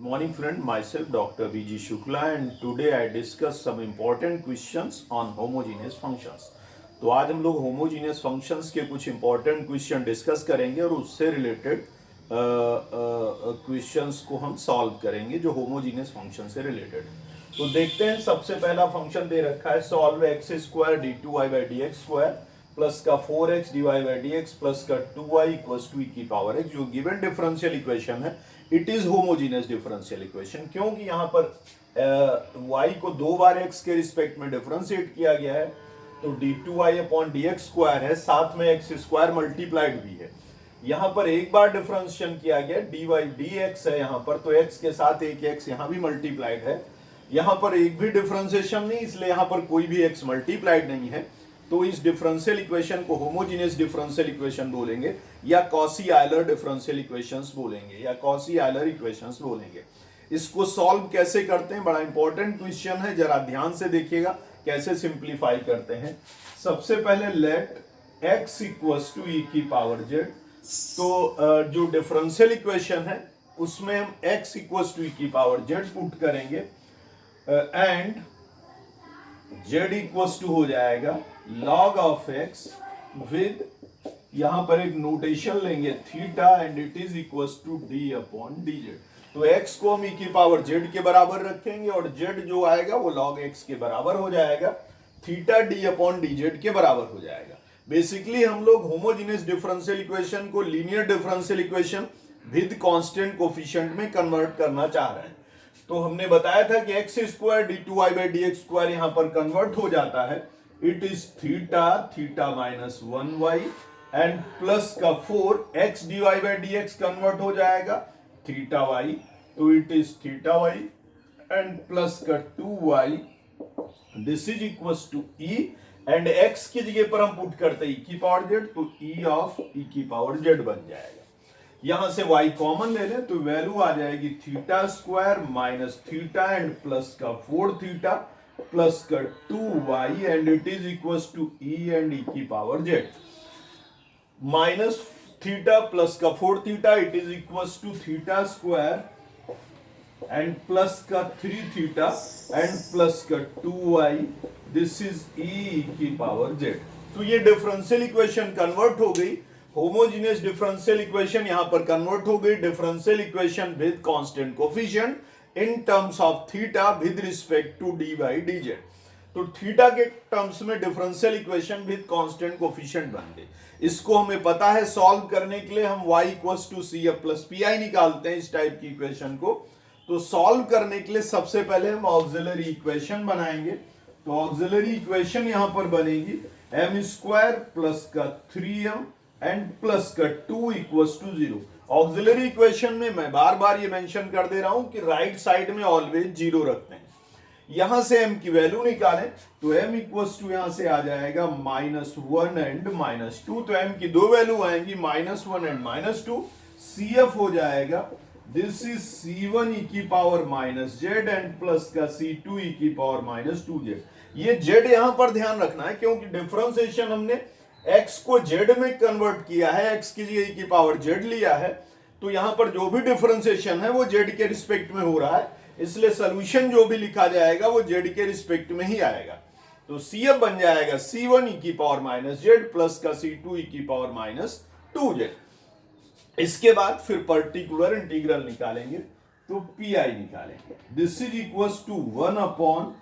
Morning friend, myself Dr. B.G. Shukla and today I discuss some important questions on homogeneous functions. तो आज हम लोग homogeneous functions के कुछ important question discuss करेंगे और उससे related questions को हम solve करेंगे जो homogeneous function से related है। तो देखते हैं, सबसे पहला फंक्शन दे रखा है solve x square d two y by d x square plus का 4x d y by d x plus का 2y इक्वल्स टू ई की पावर x जो गिवन डिफरेंशियल इक्वेशन है it is homogeneous differential equation, क्योंकि यहाँ पर y को दो बार x के रिस्पेक्ट में डिफरेंशिएट किया गया है तो d two y upon d x square है, साथ में एक्स स्क्वायर मल्टीप्लाइड भी है। यहाँ पर एक बार डिफरेंशिएशन किया गया डी वाई डी एक्स है यहाँ पर, तो x के साथ एक x यहाँ भी मल्टीप्लाइड है। यहाँ पर एक भी डिफरेंशिएशन नहीं, इसलिए यहाँ पर कोई भी x मल्टीप्लाइड नहीं है, तो इस डिफरेंशियल इक्वेशन को होमोजेनियस डिफरेंशियल इक्वेशन बोलेंगे या कॉसी आयलर डिफरेंशियल इक्वेशंस बोलेंगे या कॉसी आयलर इक्वेशंस बोलेंगे। इसको सॉल्व कैसे करते हैं, बड़ा इंपॉर्टेंट क्वेश्चन है, जरा ध्यान से देखिएगा कैसे सिंप्लीफाई करते हैं। सबसे पहले लेट x इक्वल्स टू ई की पावर z, तो जो डिफरेंशियल इक्वेशन है उसमें हम x इक्वल्स टू ई की पावर z पुट करेंगे एंड z इक्वल्स टू हो जाएगा log ऑफ x विद, यहां पर एक नोटेशन लेंगे theta and it is equals to d upon dz। तो x को हम e की पावर z के बराबर रखेंगे और z जो आएगा वो log x के बराबर हो जाएगा, थीटा d अपॉन dz के बराबर हो जाएगा। बेसिकली हम लोग होमोजेनियस डिफरेंशियल इक्वेशन को linear differential equation with constant coefficient में कन्वर्ट करना चाह रहे हैं। तो हमने बताया था कि x square d two y by d x square यहाँ पर कन्वर्ट हो जाता है, it is theta theta minus 1y and plus का 4x d y by d x convert हो जाएगा थीटा y, तो it is theta y and plus का 2y, this is equals to e and x की जगह पर हम put करते हैं e की पावर z, तो e ऑफ e की पावर z बन जाएगा। यहां से y कॉमन ले लें तो वैल्यू आ जाएगी theta square minus theta and plus का 4 थीटा प्लस का 2y and it is equals to e and e की power z minus theta plus का 4 theta it is equals to theta square and plus का 3 theta and plus का 2y, this is e की power z। तो ये differential equation convert हो गई, homogeneous differential equation यहां पर कन्वर्ट हो गई differential equation with constant coefficient in terms of theta with respect to d by d z. तो थीटा के टर्म्स में differential equation with constant coefficient बन गई। इसको हमें पता है सॉल्व करने के लिए हम y equals to C F plus P I निकालते हैं इस टाइप की इक्वेशन को। तो सॉल्व करने के लिए सबसे पहले हम ऑक्सिलरी इक्वेशन बनाएंगे, तो ऑक्सिलरी इक्वेशन यहां पर बनेगी एम स्क्वायर प्लस का 3m एंड प्लस का 2 इक्वल्स टू 0। ऑक्सिलरी इक्वेशन में मैं बार बार ये मेंशन कर दे रहा हूं कि राइट साइड में ऑलवेज 0 रखते हैं। यहां से m की वैल्यू निकालें तो m इक्वल्स टू यहां से आ जाएगा -1 एंड -2, तो m की दो वैल्यू आएंगी -1 एंड -2, cf हो जाएगा दिस इज c1 e की पावर -z एंड प्लस का c2 e की पावर -2z। ये z यहां पर ध्यान रखना है क्योंकि डिफरेंशिएशन हमने x को z में कन्वर्ट किया है, x की जगह की पावर z लिया है, तो यहां पर जो भी डिफरेंशिएशन है वो z के रिस्पेक्ट में हो रहा है, इसलिए सॉल्यूशन जो भी लिखा जाएगा वो z के रिस्पेक्ट में ही आएगा। तो cf बन जाएगा c1 e की पावर -z प्लस का c2 e की पावर -2z। इसके बाद फिर पर्टिकुलर इंटीग्रल निकालेंगे तो pi निकालेंगे, this is equals to 1 upon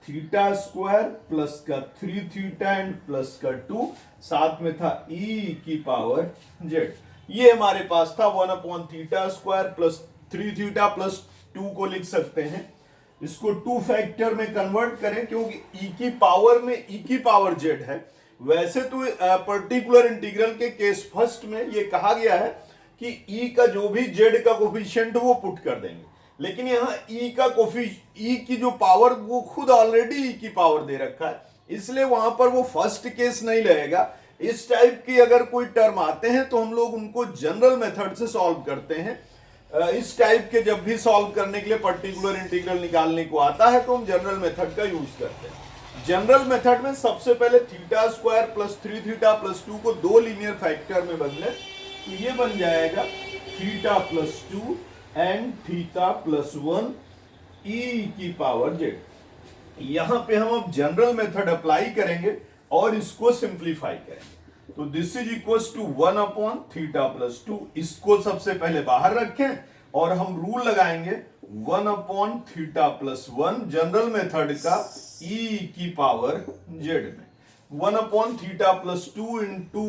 theta square plus का 3 थीटा एंड प्लस का 2, साथ में था e की पावर z। ये हमारे पास था 1 upon theta square plus 3 theta plus 2 को लिख सकते हैं। इसको 2 फैक्टर में कन्वर्ट करें क्योंकि e की पावर में e की पावर z है। वैसे तो पर्टिकुलर इंटीग्रल के केस फर्स्ट में ये कहा गया है कि e का जो भी z का कोफिशिएंट वो पुट कर देंगे, लेकिन यहाँ e का e की जो पावर वो खुद ऑलरेडी e की पावर दे रखा है, इसलिए वहां पर वो फर्स्ट केस नहीं रहेगा। इस टाइप की अगर कोई टर्म आते हैं तो हम लोग उनको जनरल मेथड से सॉल्व करते हैं। इस टाइप के जब भी सॉल्व करने के लिए पर्टिकुलर इंटीग्रल निकालने को आता है तो हम जनरल मेथड का यूज करते हैं। जनरल मेथड में सबसे पहले theta square plus 3 theta plus 2 को 2 लीनियर फैक्टर में बदले, तो ये बन जाएगा theta plus 2 and theta plus 1 ई की पावर जेड। यहां पे हम अब जनरल मेथड अप्लाई करेंगे और इसको सिंप्लीफाई करेंगे। तो this is equal to 1 upon theta plus 2। इसको सबसे पहले बाहर रखें और हम रूल लगाएंगे 1 upon theta plus 1 general method का ई की पावर जेड में। 1 upon theta plus 2 into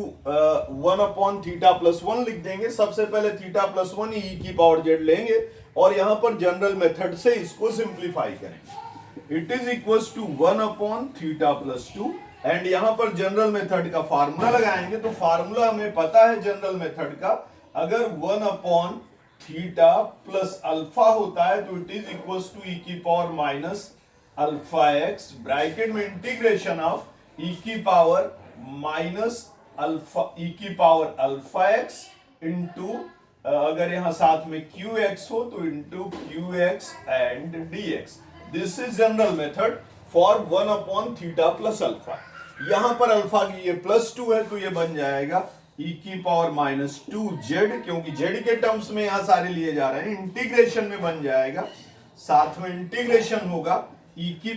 1 upon theta plus 1 लिख देंगे। सबसे पहले थीटा प्लस 1 ई की पावर जेड लेंगे और यहां पर जनरल मेथड से इसको सिंप्लीफाई करेंगे। It is equal to 1 upon theta plus 2 and यहां पर जनरल मेथड का फार्मूला लगाएंगे। तो फार्मूला हमें पता है जनरल मेथड का, अगर 1 अपॉन थीटा प्लस अल्फा होता है तो इट इज इक्वल टू ई की power minus alpha x, bracket में इंटीग्रेशन ऑफ ई की पावर माइनस अल्फा ई की पावर अल्फा एक्स इंटू अगर यहां साथ में क्यू एक्स हो तो into Q x and D x. This is general method for 1 upon theta plus alpha. यहां पर अल्फा की ये प्लस 2 है तो ये बन जाएगा ई की पावर माइनस 2 जेड, क्योंकि जेड के टर्म्स में यहां सारे लिए जा रहे हैं। इंटीग्रेशन में बन जाएगा, साथ में इंटीग्रेशन होगा ई की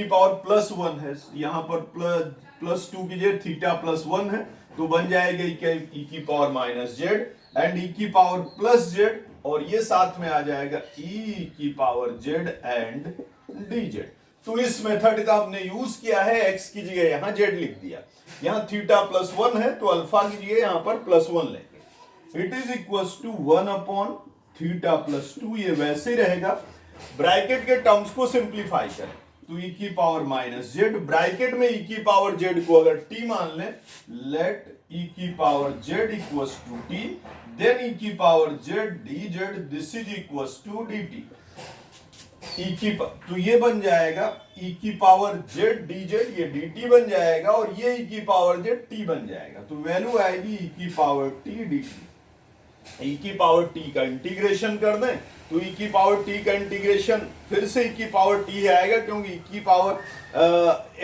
पावर प्लस 1 है, यहां पर प्लस 2 की जगह थीटा प्लस 1 है तो बन जाएगा ई की पावर माइनस जेड एंड ई की पावर प्लस जेड, और ये साथ में आ जाएगा ई की power Z and D z. तो इस मेथड का हमने यूज किया है, एक्स की जगह यहां जेड लिख दिया। यहां थीटा प्लस 1 है तो अल्फा की जगह यहां पर प्लस 1 लेंगे। It is equal to 1 upon theta plus 2, ये वैसे रहेगा। ब्रैकेट के टर्म्स को सिंप्लीफाई करें तो ई की पावर माइनस जेड, ब्रैकेट में ई की पावर जेड को अगर टी मान लें, लेट ई की power Z equals to T, then E की power Z D Z, this is equals to D T. तो ये बन जाएगा ई की पावर जेड डी जेड, ये डी टी बन जाएगा और ये ई की पावर जेड टी बन जाएगा। तो वैल्यू आएगी ई की पावर टी डी टी। ई की पावर टी का इंटीग्रेशन कर दें तो ई की पावर टी का इंटीग्रेशन फिर से ई की पावर टी आएगा, क्योंकि ई की पावर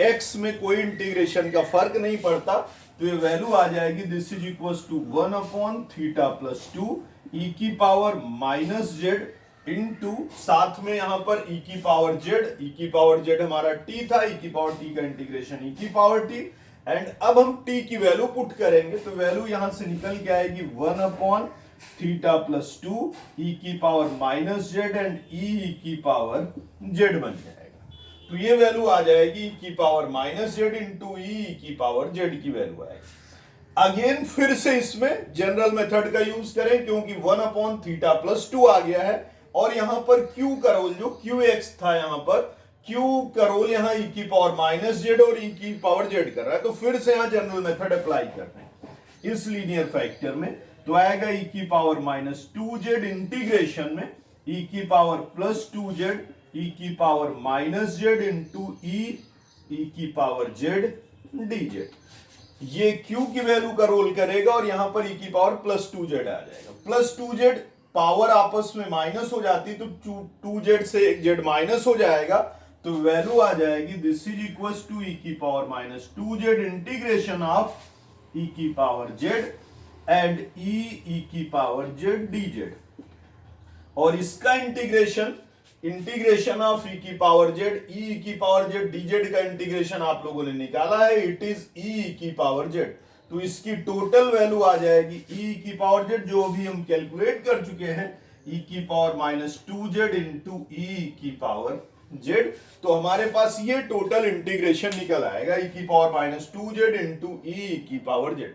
एक्स में कोई इंटीग्रेशन का फर्क नहीं पड़ता। तो ये वैल्यू आ जाएगी this is equal to 1 upon theta plus 2 e की पावर माइनस जेड इंटू साथ में यहां पर ई की पावर जेड, ई की पावर जेड हमारा टी था, ई की पावर टी का इंटीग्रेशन ई की पावर टी। एंड अब हम टी की वैल्यू पुट करेंगे तो वैल्यू यहां से निकल के आएगी 1 अपॉन थीटा प्लस 2 ई की पावर माइनस जेड एंड ई की पावर जेड बन जाएगा। तो ये वैल्यू आ जाएगी ई की पावर माइनस जेड इंटू ई की पावर जेड की वैल्यू आएगी। अगेन फिर से इसमें जनरल मेथड का यूज करें, क्योंकि 1 अपॉन थीटा प्लस 2 आ गया है और यहां पर क्यू का रोल जो क्यू एक्स था, यहां पर क्यू का रोल यहां ई की पावर माइनस जेड और ई की पावर जेड कर रहा है। तो फिर से यहां जनरल मेथड अप्लाई कर रहे हैं इस लीनियर फैक्टर में, तो आएगा ई की पावर माइनस 2 जेड इंटीग्रेशन में ई की पावर प्लस 2 जेड ई की पावर माइनस जेड इंटू ई की पावर जेड डी जेड। ये क्यू की वैल्यू का रोल करेगा और यहां पर ई की पावर प्लस 2 जेड आ जाएगा। प्लस 2 जेड पावर आपस में माइनस हो जाती तो 2 जेड से एक जेड माइनस हो जाएगा, तो वैल्यू आ जाएगी दिस इज इक्वल टू ई की power minus 2 Z integration of E की पावर जेड एंड ई की पावर जेड डी जेड। और इसका इंटीग्रेशन ऑफ ई की पावर जेड, ई की पावर जेड डी जेड का इंटीग्रेशन आप लोगों ने निकाला है, इट इज ई की पावर जेड। तो इसकी टोटल वैल्यू आ जाएगी ई की पावर जेड, जो अभी हम कैलकुलेट कर चुके हैं, ई की पावर माइनस 2 जेड इंटू ई की पावर जेड। तो हमारे पास ये टोटल इंटीग्रेशन निकल आएगा ई की पावर माइनस 2 जेड इंटू ई की power Z.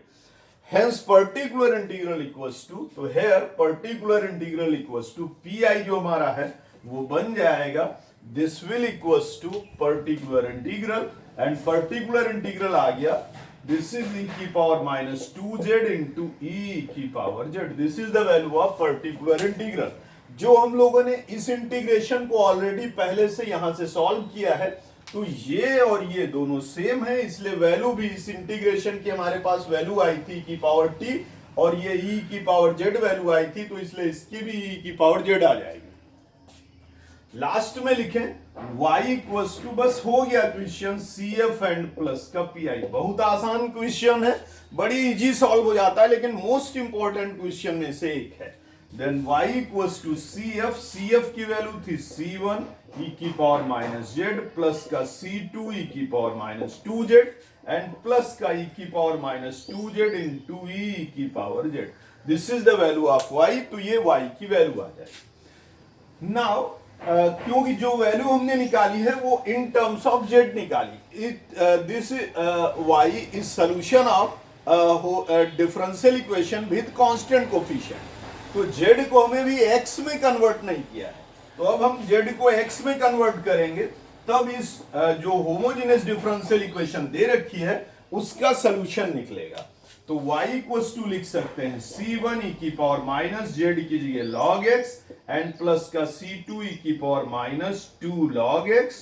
Hence particular integral equals to, तो here particular integral equals to pi जो हमारा है वो बन जाएगा this will equals to particular integral, and particular integral आ गया this is e की power minus 2z into e की power z. This is the value of particular integral, जो हम लोगों ने इस इंटीग्रेशन को ऑलरेडी पहले से यहां से सॉल्व किया है। तो ये और ये दोनों सेम है, इसलिए वैल्यू भी इस इंटीग्रेशन की हमारे पास वैल्यू आई थी की पावर टी, और ये ई की पावर जेड वैल्यू आई थी, तो इसलिए इसकी भी ई की पावर जेड आ जाएगी। लास्ट में लिखें y इक्वल्स टू, बस हो गया question C F and plus का पी आई। बहुत आसान क्वेश्चन है, बड़ी इजी सॉल्व हो जाता है, लेकिन मोस्ट इंपॉर्टेंट क्वेश्चन में से एक है। Then y equals to CF की वैल्यू थी C1 e की पावर माइनस जेड प्लस का C2 e की power minus 2z and plus का e की power minus 2z into e की power z. This is the value of y. तो ये y की वैल्यू आ जाएगी. नाउ क्योंकि जो वैल्यू हमने निकाली है वो इन टर्म्स ऑफ z निकाली. This y is solution of differential equation with constant coefficient. तो z को हमें भी x में कन्वर्ट नहीं किया है. तो अब हम z को x में कन्वर्ट करेंगे तब इस जो होमोजेनियस डिफरेंशियल इक्वेशन दे रखी है उसका सोल्यूशन निकलेगा. तो y इक्वल्स टू लिख सकते हैं C1 e की पावर माइनस जेड की जगह log x एंड प्लस का C2 e की power minus 2 log x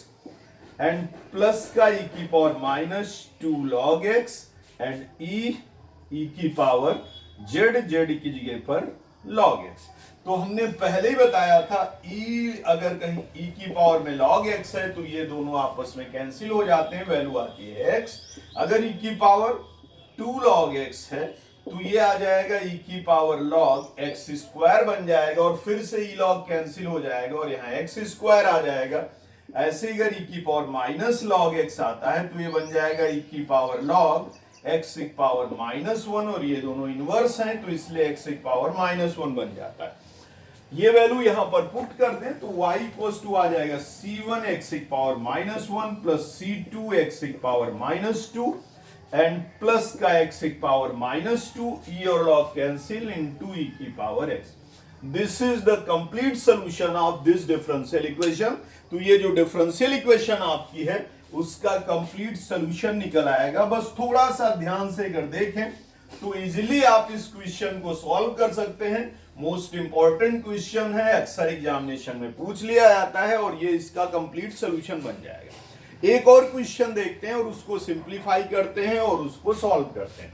and plus का e की power minus 2 log x and e की पावर z की जगह पर log x. तो हमने पहले ही बताया था e अगर कहीं e की पावर में log x है तो ये दोनों आपस में कैंसिल हो जाते हैं, वैल्यू आती है x. अगर e की पावर 2 log x है तो ये आ जाएगा e की पावर log x स्क्वायर बन जाएगा और फिर से e log कैंसिल हो जाएगा और यहाँ x स्क्वायर आ जाएगा. ऐसे अगर e की पावर माइनस log x आता है तो ये बन जाएगा e की पावर log x की पावर माइनस 1 और ये दोनों इनवर्स हैं तो इसलिए x की पावर माइनस 1 बन जाता है. ये वैल्यू यहां पर पुट कर दें तो y इक्वल्स टू आ जाएगा C1 x की power minus 1 plus C2 x की पावर माइनस 2 एंड प्लस का x की पावर माइनस 2 e और log कैंसिल इनटू e की power x. This is the complete solution of this differential equation. तो ये जो डिफरेंशियल इक्वेशन आपकी है उसका कंप्लीट सॉल्यूशन निकल आएगा. बस थोड़ा सा ध्यान से अगर देखें तो इजीली आप इस क्वेश्चन को सॉल्व कर सकते हैं. मोस्ट इंपॉर्टेंट क्वेश्चन है, अक्सर एग्जामिनेशन में पूछ लिया जाता है और ये इसका कंप्लीट सॉल्यूशन बन जाएगा. एक और क्वेश्चन देखते हैं और उसको सिंप्लीफाई करते हैं और उसको सॉल्व करते हैं.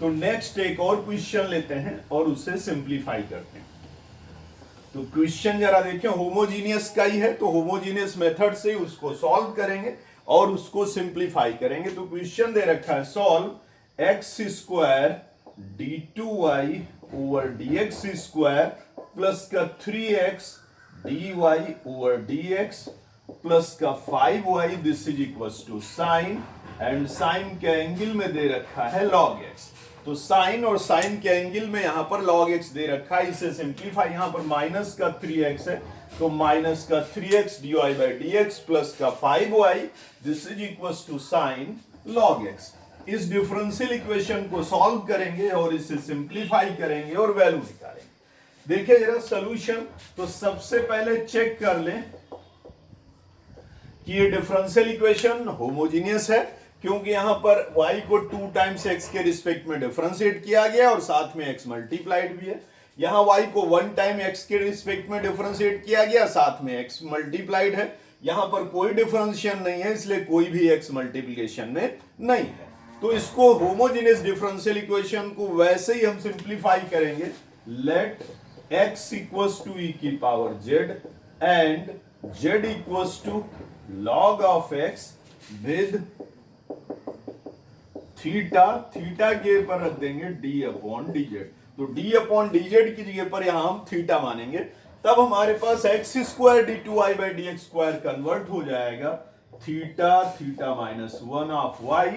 तो नेक्स्ट एक और क्वेश्चन लेते हैं और उसे सिंप्लीफाई करते हैं. तो क्वेश्चन जरा देखें, होमोजीनियस का ही है तो होमोजीनियस मेथड से उसको सॉल्व करेंगे और उसको सिंप्लीफाई करेंगे. तो क्वेश्चन दे रखा है solve x square d2y over dx square plus का 3x dy over dx plus का 5y. This is equals to sine and sine के एंगल में दे रखा है log x. तो साइन और साइन के एंगल में यहां पर log x दे रखा है. इसे सिंप्लीफाई, यहां पर माइनस का 3x है तो माइनस का 3x dy by dx plus का 5y. This is equals to sine log x. इस डिफरेंशियल इक्वेशन को सॉल्व करेंगे और इसे सिंप्लीफाई करेंगे और वैल्यू निकालेंगे. देखिए जरा सॉल्यूशन. तो सबसे पहले चेक कर लें कि ये डिफरेंशियल इक्वेशन होमोजीनियस है क्योंकि यहां पर y को 2 टाइम्स x के रिस्पेक्ट में डिफरेंशिएट किया गया और साथ में x मल्टीप्लाइड भी है. यहां y को 1 टाइम x के रिस्पेक्ट में डिफरेंशिएट किया गया, साथ में x मल्टीप्लाइड है. यहां पर कोई डिफरेंशिएशन नहीं है इसलिए कोई भी x मल्टीप्लिकेशन में नहीं है. तो इसको होमोजेनियस डिफरेंशियल इक्वेशन को वैसे ही हम सिंप्लीफाई करेंगे. Let x equals to e की power z and z equals to log of x with theta के ऊपर रख देंगे d अपॉन dz. तो d अपॉन dz की जगह पर यहां हम थीटा मानेंगे. तब हमारे पास x square d2y by dx square convert हो जाएगा theta minus 1 of y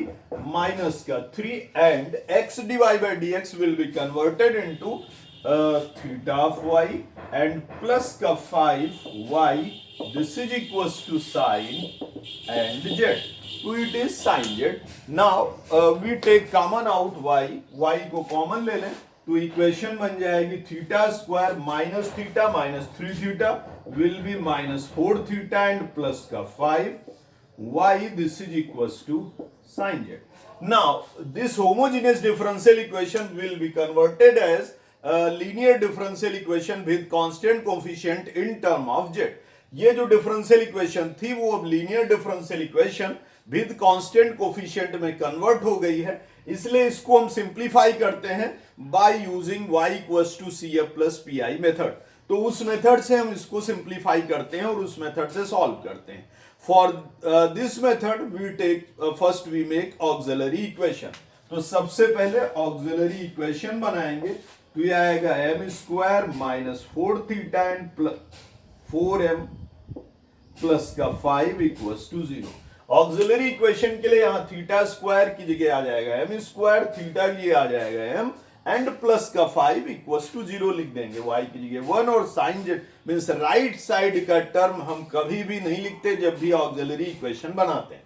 minus का 3 and x D Y by dx will be converted into theta of y and plus का 5y. This is equals to sine and z. तो it is sine z. Now we take common out y को common ले लें तो equation बन जाएगी theta square minus 3 theta will be minus 4 theta and plus का 5 y. This is equals to sin z. Now this homogeneous differential equation will be converted as a linear differential equation with constant coefficient in term of z. ये जो differential equation थी वो अब linear differential equation with constant coefficient में convert हो गई है. इसलिए इसको हम सिंप्लीफाई करते हैं by using y equals to cf plus pi method. तो उस मेथड से हम इसको सिंप्लीफाई करते हैं और उस मेथड से सॉल्व करते हैं. For this method we take first we make auxiliary equation. तो सबसे पहले auxiliary equation बनाएंगे तो ये आएगा m square minus 4 theta and 4m plus का 5 इक्वल्स टू 0। ऑक्सिलरी इक्वेशन के लिए यहां थीटा स्क्वायर की जगह आ जाएगा एम स्क्वायर, थीटा की जगह आ जाएगा एम एंड प्लस का 5 इक्वल्स टू 0 लिख देंगे, y की जगह 1 और sine z means right side का टर्म हम कभी भी नहीं लिखते जब भी ऑक्सिलरी इक्वेशन बनाते हैं।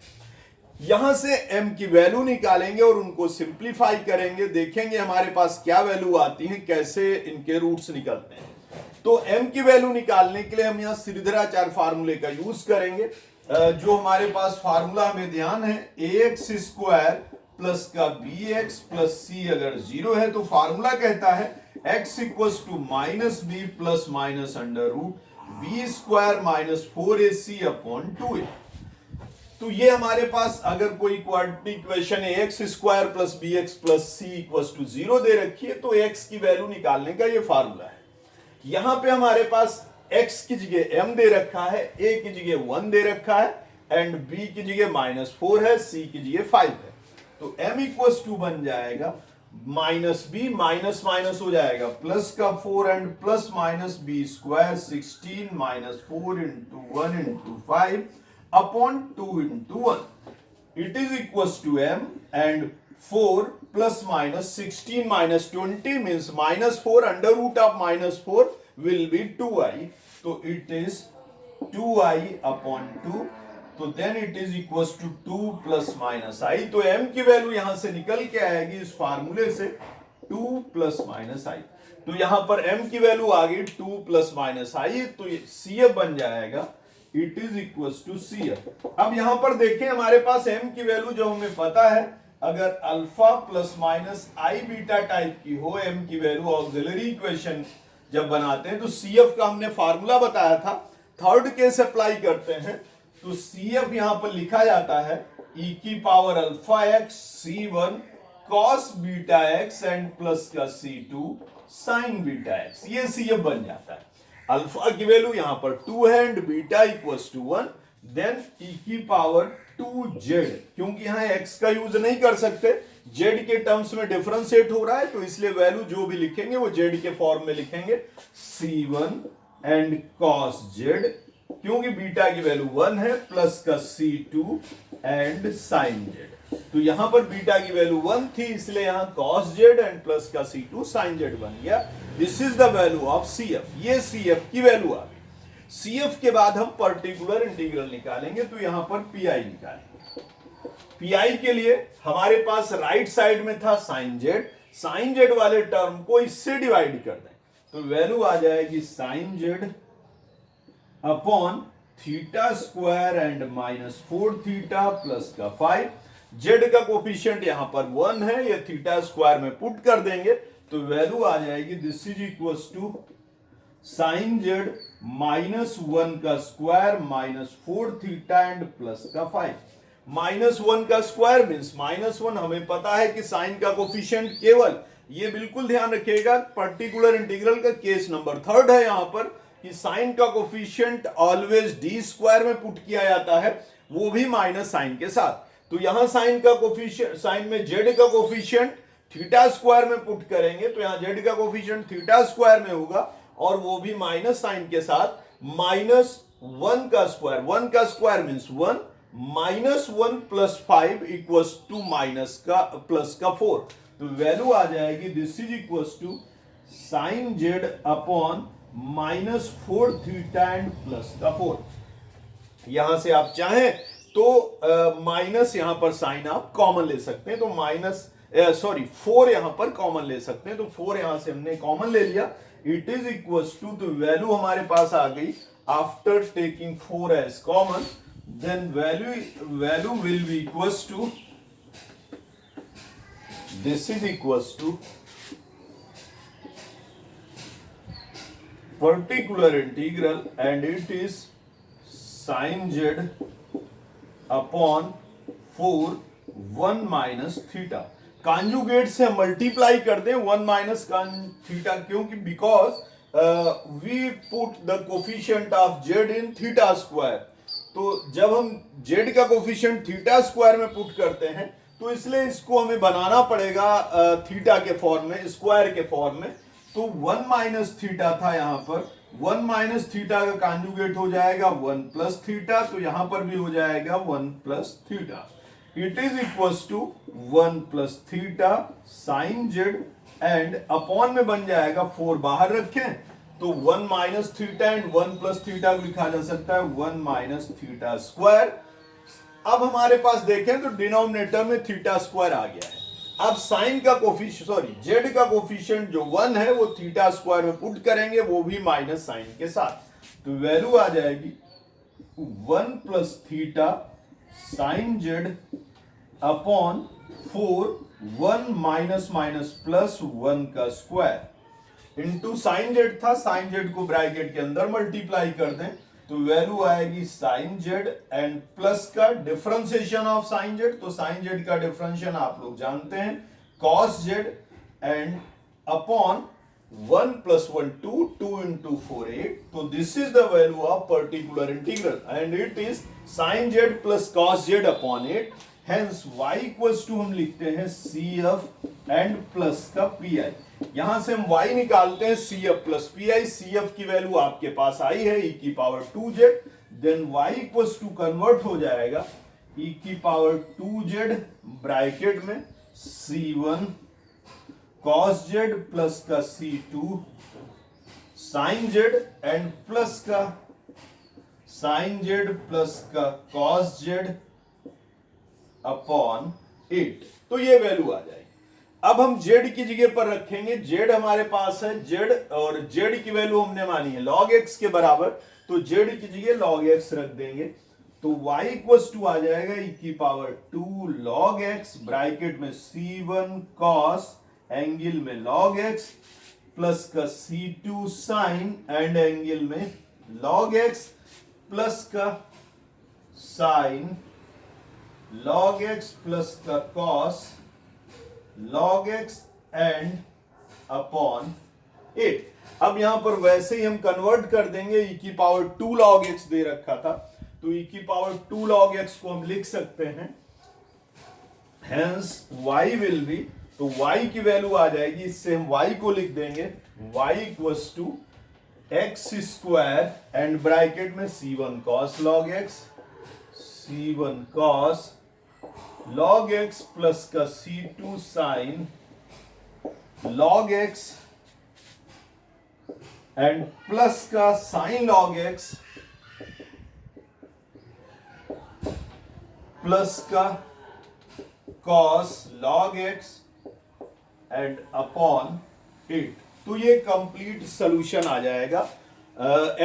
यहां से m की वैल्यू निकालेंगे और उनको सिंप्लीफाई करेंगे, देखेंगे हमारे पास क्या वैल्यू आती है, कैसे इनके रूट्स निकलते हैं। तो m की वैल्यू निकालने के लिए हम यहां श्रीधराचार्य फार्मूले का यूज करेंगे। जो हमारे पास फार्मूला हमें ध्यान है ax स्क्वायर प्लस का bx प्लस c अगर 0 है तो फार्मूला कहता है x equals to minus b plus minus under root b square minus 4ac upon 2a। तो ये हमारे पास अगर कोई क्वाड्रेटिक इक्वेशन है x square plus b x plus c equals to 0 दे रखी है तो एक्स की वैल्यू निकालने का ये फार्मूला है। यहां पे हमारे पास x की जगह m दे रखा है, a की जगह 1 दे रखा है एंड b की जगह -4 है, c की जगह 5 है। तो m इक्वल्स टू बन जाएगा माइनस बी माइनस माइनस हो जाएगा प्लस का 4 and plus minus b square 16 minus 4 into 1 into 5 upon 2 into 1 it is equals to m and 4 plus minus 16 minus 20 means -4 under root of -4 will be 2i, तो it is 2i upon 2, तो then it is equals to 2 plus minus i। तो m की value यहां से निकल के आएगी इस फार्मूले से 2 plus minus i। तो यहां पर m की वैल्यू आ गई 2 plus minus i, तो ये cf बन जाएगा it is equals to cf। अब यहां पर देखें हमारे पास m की वैल्यू जो हमें पता है, अगर अल्फा प्लस माइनस आई बीटा टाइप की हो m की वैल्यू ऑक्सिलरी इक्वेशन जब बनाते हैं तो CF का हमने फार्मूला बताया था। थर्ड केस अप्लाई करते हैं तो CF यहां पर लिखा जाता है e की power alpha x c1 cos beta x and plus का c2 sin बीटा x, ये CF बन जाता है। अल्फा की वैल्यू यहां पर 2 है and beta equals to 1, then e की पावर 2z, क्योंकि यहां x का यूज नहीं कर सकते, z के टर्म्स में डिफरेंशिएट हो रहा है तो इसलिए वैल्यू जो भी लिखेंगे वो z के फॉर्म में लिखेंगे c1 एंड cos z, क्योंकि बीटा की वैल्यू 1 है, प्लस का c2 एंड sin z। तो यहां पर बीटा की वैल्यू 1 थी इसलिए यहां cos z एंड प्लस का c2 sin z बन गया। This is the value of CF, ये CF की वैल्यू आ गई। CF के बाद हम पर्टिकुलर इंटीग्रल निकालेंगे, तो यहां पर PI निकालेंगे। PI के लिए हमारे पास राइट साइड में था sin z वाले टर्म को इससे डिवाइड कर दें तो वैल्यू आ जाएगी sin z upon theta square and -4 theta plus का 5। z का कोफिशिएंट यहां पर 1 है, ये थीटा स्क्वायर में पुट कर देंगे तो वैल्यू आ जाएगी this is equals to sin z -1 का स्क्वायर -4 थीटा एंड प्लस का 5। -1 का स्क्वायर मींस -1, हमें पता है कि साइन का कोफिशिएंट केवल, ये बिल्कुल ध्यान रखिएगा, पर्टिकुलर इंटीग्रल का केस नंबर 3 है यहां पर कि साइन का कोफिशिएंट ऑलवेज d स्क्वायर में पुट किया जाता है, वो भी माइनस साइन के साथ। तो यहां साइन का कोफिशिएंट, साइन में z का कोफिशिएंट थीटा स्क्वायर में पुट करेंगे तो यहां z का कोफिशिएंट थीटा स्क्वायर में होगा और वो भी माइनस साइन के साथ। -1 का स्क्वायर, 1 का square means 1, -1 plus 5 equals to minus का प्लस का 4, तो वैल्यू आ जाएगी this is equals to sin z upon -4 theta and plus का 4। यहां से आप चाहें तो माइनस यहां पर साइन आप कॉमन ले सकते हैं, तो माइनस 4 यहां पर कॉमन ले सकते हैं, तो 4 यहां से हमने कॉमन ले लिया, इट इज इक्वल्स टू, तो वैल्यू हमारे पास आ गई after taking 4 as common, then value will be equals to, this is equals to particular integral and it is sin z upon 4 1 minus theta। Conjugate से multiply कर दें 1 minus theta, क्योंकि because we put the coefficient of z in theta square, तो जब हम z का coefficient theta square में put करते हैं तो इसलिए इसको हमें बनाना पड़ेगा थीटा के फॉर्म में, स्क्वायर के फॉर्म में, तो 1 माइनस थीटा था यहां पर, 1 माइनस थीटा का कॉन्जुगेट हो जाएगा 1 प्लस थीटा, तो यहां पर भी हो जाएगा 1 plus theta. It is equal to 1 plus theta sine z and upon में बन जाएगा 4 बाहर रखें तो 1 minus theta and 1 plus theta को लिखा जा सकता है 1 माइनस थीटा स्क्वायर। अब हमारे पास देखें तो डिनोमिनेटर में थीटा स्क्वायर आ गया है। अब साइन का कोफिशिएंट जेड का कोफिशिएंट जो 1 है वो थीटा स्क्वायर में पुट करेंगे, वो भी माइनस साइन के साथ, तो वैल्यू आ जाएगी 1 plus theta sine Z upon 4 1 minus minus plus 1 का स्क्वायर इंटू साइन जेड था, साइन जेड को ब्रैकेट के अंदर मल्टीप्लाई कर दें तो वैल्यू आएगी साइन जेड एंड प्लस का डिफरेंशिएशन ऑफ साइन जेड, तो साइन जेड का डिफरेंशिएशन आप लोग जानते हैं cos Z and upon 1 plus 1 2 2 into 4 8, तो this is the value of particular integral and it is sine z plus cos z upon 8। Hence y equals to हम लिखते हैं CF एंड प्लस का PI। यहां से हम y निकालते हैं CF प्लस PI, CF की वैल्यू आपके पास आई है e की power 2z, then y equals to convert हो जाएगा e की पावर 2z ब्रैकेट में C1 cos z प्लस का C2 sin z and plus का sin z प्लस का cos z अपॉन 8, तो ये वैल्यू आ जाएगी। अब हम z की जगह पर रखेंगे, z हमारे पास है z और z की वैल्यू हमने मानी है log x के बराबर, तो z की जगह log x रख देंगे तो y इक्वल्स टू आ जाएगा e की पावर 2 log x ब्रैकेट में C1 cos एंगल में log x प्लस का C2 sin एंड एंगल में log x प्लस का sin log x प्लस का cos log x and upon 8। अब यहां पर वैसे ही हम कन्वर्ट कर देंगे, e की पावर 2 log x दे रखा था तो e की पावर 2 log x को हम लिख सकते हैं, हेंस y विल बी, तो y की वैल्यू आ जाएगी, इससे हम y को लिख देंगे y equals to x square and bracket में C1 cos log x C1 cos log x plus का C2 sin log x and plus का sin log x प्लस का cos log x and upon 8, तो ये complete solution आ जाएगा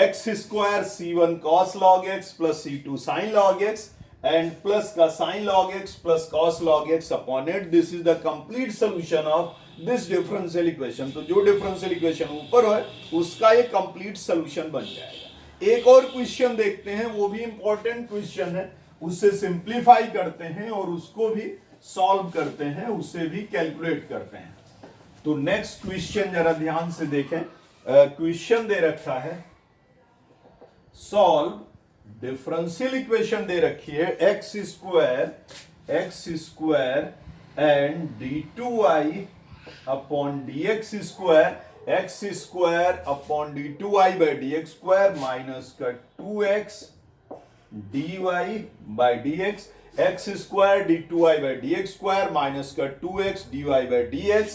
x square C1 cos log x plus C2 sin log x and plus का sin log x plus cos log x upon it, this is the complete solution of this differential equation। तो जो differential equation ऊपर है उसका ये complete solution बन जाएगा। एक और क्वेश्चन देखते हैं, वो भी इंपॉर्टेंट क्वेश्चन है, उससे सिंप्लीफाई करते हैं और उसको भी सॉल्व करते हैं, उससे भी कैलकुलेट करते हैं। तो नेक्स्ट क्वेश्चन जरा ध्यान से देखें, क्वेश्चन दे रखा है सॉल्व डिफरेंशियल इक्वेशन दे रखी है x square and d2i upon dx square, X square upon d2i by dx square minus का 2x dy by dx, X square d2i by dx square minus का 2x dy by dx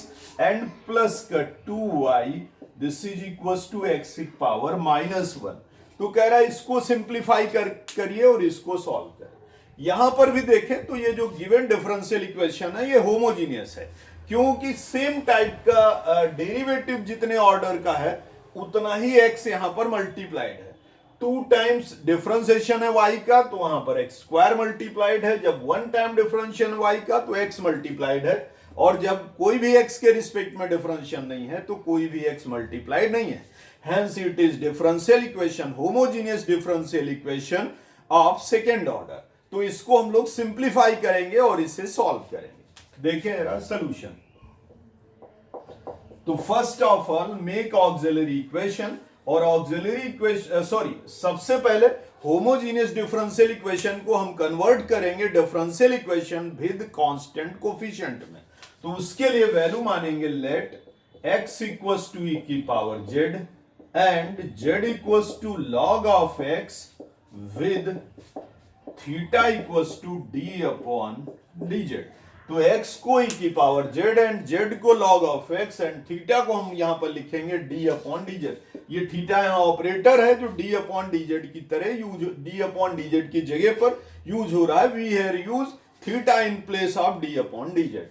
and plus का 2y, this is equals to x की power -1। तो कह रहा है इसको simplify करिए और इसको सॉल्व करें। यहां पर भी देखें तो ये जो गिवन डिफरेंशियल इक्वेशन है ये होमोजीनियस है, क्योंकि सेम टाइप का डेरिवेटिव जितने ऑर्डर का है उतना ही x यहां पर मल्टीप्लाइड है। 2 टाइम्स डिफरेंशिएशन है y का तो वहां पर x स्क्वायर मल्टीप्लाइड है, जब 1 टाइम डिफरेंशिएशन y का तो x मल्टीप्लाइड है, और जब कोई भी x के रिस्पेक्ट में डिफरेंशिएशन नहीं है तो कोई भी x मल्टीप्लाइड नहीं है। Hence it is differential equation, homogeneous differential equation of second order। तो इसको हम लोग सिंप्लीफाई करेंगे और इसे सॉल्व करेंगे। देखें सॉल्यूशन, तो first of all make auxiliary equation, और ऑक्सिलरी इक्वेशन सबसे पहले होमोजीनियस डिफरेंशियल इक्वेशन को हम कन्वर्ट करेंगे differential equation with constant coefficient में। तो उसके लिए वैल्यू मानेंगे let x equals to e की power z and z equals to log of x with theta equals to d upon dz। तो x को e की पावर z एंड z को log of x and theta को हम यहां पर लिखेंगे d अपॉन dz। ये थीटा यहां ऑपरेटर है जो d अपॉन dz की तरह यूज, d अपॉन dz की जगह पर यूज हो रहा है। We here use theta in place of d upon dz।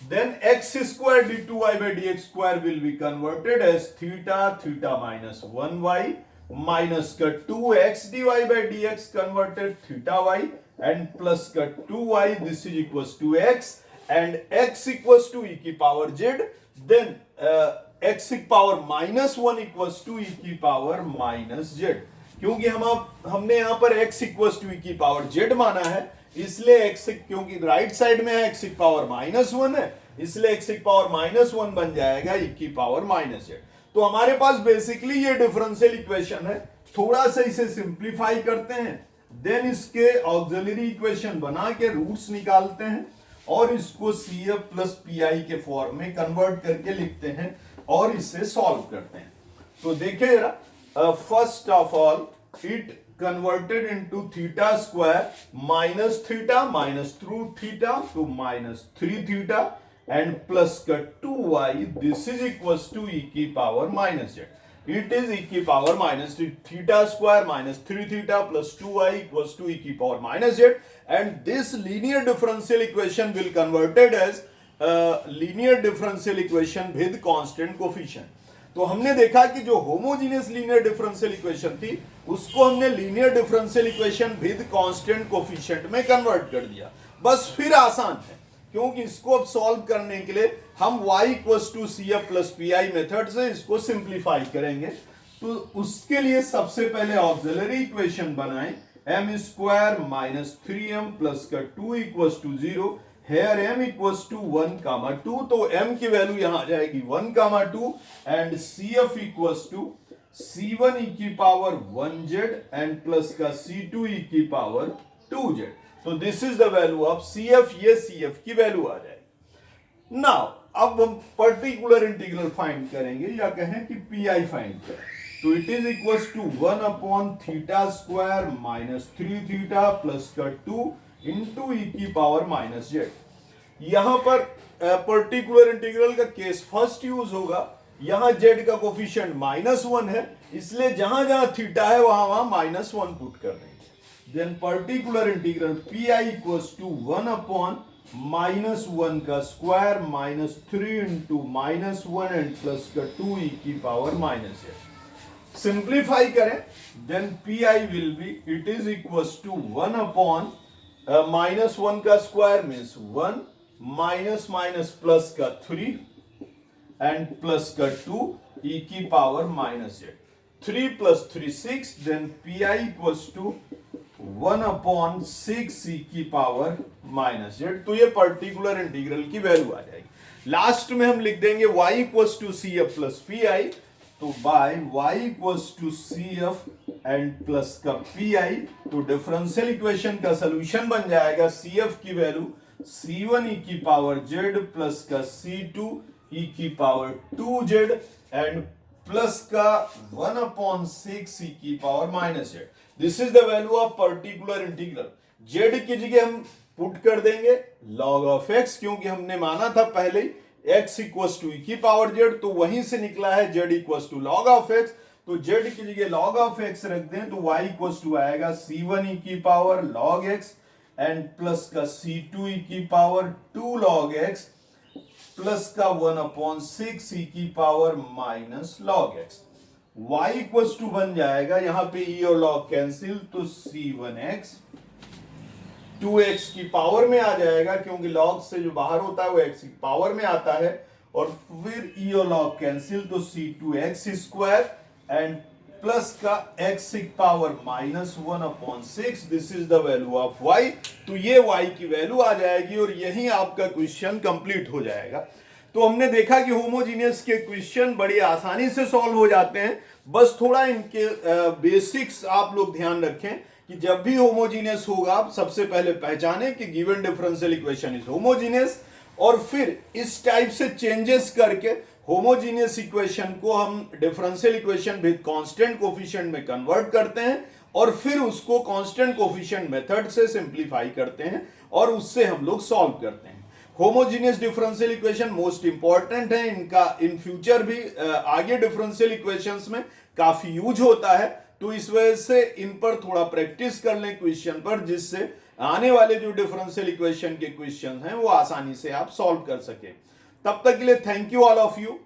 Then x square d2y by dx square will be converted as theta minus 1y minus का 2x dy by dx converted theta y and plus का 2y, this is equals to x and x equals to e की power z, then x की power minus 1 equals to e की power minus z। क्योंकि हमने यहां पर x equals to e की power z माना है, इसलिए x, क्योंकि राइट साइड में है x की पावर -1 है, इसलिए x की पावर -1 बन जाएगा e की पावर -z। तो हमारे पास बेसिकली ये डिफरेंशियल इक्वेशन है। थोड़ा सा इसे सिंप्लीफाई करते हैं, देन इसके ऑक्सिलरी इक्वेशन बना के रूट्स निकालते हैं और इसको CF प्लस PI के फॉर्म में कन्वर्ट करके लिखते हैं और इसे सॉल्व करते हैं। तो देखिए जरा, first of all it converted into theta square minus theta minus through theta to minus 3 theta and plus का 2y, this is equals to e की power minus z। It is e की power minus theta square minus 3 theta plus 2y equals to e की power minus z and this linear differential equation will converted as linear differential equation with constant coefficient। तो हमने देखा कि जो homogeneous linear differential equation थी उसको हमने linear differential equation with constant coefficient में कन्वर्ट कर दिया। बस फिर आसान है, क्योंकि इसको अब सॉल्व करने के लिए हम y equals to CF plus PI method से इसको सिंप्लीफाई करेंगे। तो उसके लिए सबसे पहले ऑक्सिलरी इक्वेशन बनाएं, m square minus 3m plus का 2 equals to 0। Here m equals to 1, 2, तो m की वैल्यू यहां आ जाएगी 1, 2 and CF equals to C1 e की पावर 1z एंड प्लस का C2 e की पावर 2z। तो this is the value of CF, ये CF की वैल्यू आ जाएगी। नाउ अब हम पर्टिकुलर इंटीग्रल फाइंड करेंगे या कहें कि PI फाइंड करें। तो it is equals to 1 upon theta square minus 3 theta plus का 2 इंटू ई की पावर माइनस z। यहां पर पर्टिकुलर इंटीग्रल का केस फर्स्ट यूज होगा। यहां z का कोफिशिएंट -1 है, इसलिए जहां जहां थीटा है वहां वहां -1 पुट कर देंगे। Then particular integral PI equals to 1 upon -1 का square minus 3 into -1 and plus का 2 ई की पावर -z। सिंप्लीफाई करें, then PI will be, it is equals to 1 upon -1 का square means 1 minus minus plus का 3 and plus का 2 e की power -z। 3 plus 3 6, then PI equals to 1 upon 6 e की power -z। तो ये particular integral की value आ जाएगी। लास्ट में हम लिख देंगे y equals to CF plus PI, तो by y equals to CF and plus का PI, तो डिफरेंशियल इक्वेशन का सॉल्यूशन बन जाएगा CF की वैल्यू C1 e की पावर z प्लस का C2 e की पावर 2z एंड प्लस का 1 अपॉन 6 e की power -z। This is the value of particular integral. z की जगह हम पुट कर देंगे log ऑफ x, क्योंकि हमने माना था पहले ही x इक्वल्स टू e की पावर z, तो वहीं से निकला है z equals to log of x। तो z की जगह log ऑफ x रख दें तो y इक्वल्स टू आएगा C1 e की power log x and plus का C2 e की पावर 2 log x प्लस का 1 अपॉन 6 e की power minus log x। y equals to बन जाएगा, यहां पे e और log कैंसिल, तो C1x 2x की पावर में आ जाएगा, क्योंकि log से जो बाहर होता है वो x की पावर में आता है, और फिर e और log कैंसिल, तो C2x स्क्वायर एंड प्लस का x की power -1 upon 6, this is the value of y। तो ये y की वैल्यू आ जाएगी और यही आपका क्वेश्चन कंप्लीट हो जाएगा। तो हमने देखा कि होमोजीनियस के क्वेश्चन बड़ी आसानी से सॉल्व हो जाते हैं। बस थोड़ा इनके बेसिक्स आप लोग ध्यान रखें कि जब भी होमोजीनियस होगा आप सबसे पहले पहचानें कि given differential equation is homogeneous, और फिर इस टाइप से चेंजेस करके होमोजीनियस इक्वेशन को हम differential equation with constant coefficient में कन्वर्ट करते हैं और फिर उसको कांस्टेंट कोफिशिएंट मेथड से सिंप्लीफाई करते हैं और उससे हम लोग सॉल्व करते हैं। Homogeneous differential equation most important है, इनका इन फ्यूचर भी आगे डिफरेंशियल इक्वेशंस में काफी यूज होता है, तो इस वजह से इन पर थोड़ा प्रैक्टिस कर लें क्वेश्चन पर, जिससे आने वाले जो डिफरेंशियल इक्वेशन के क्वेश्चन हैं वो आसानी से आप सॉल्व कर सके। तब तक के लिए thank you all of you.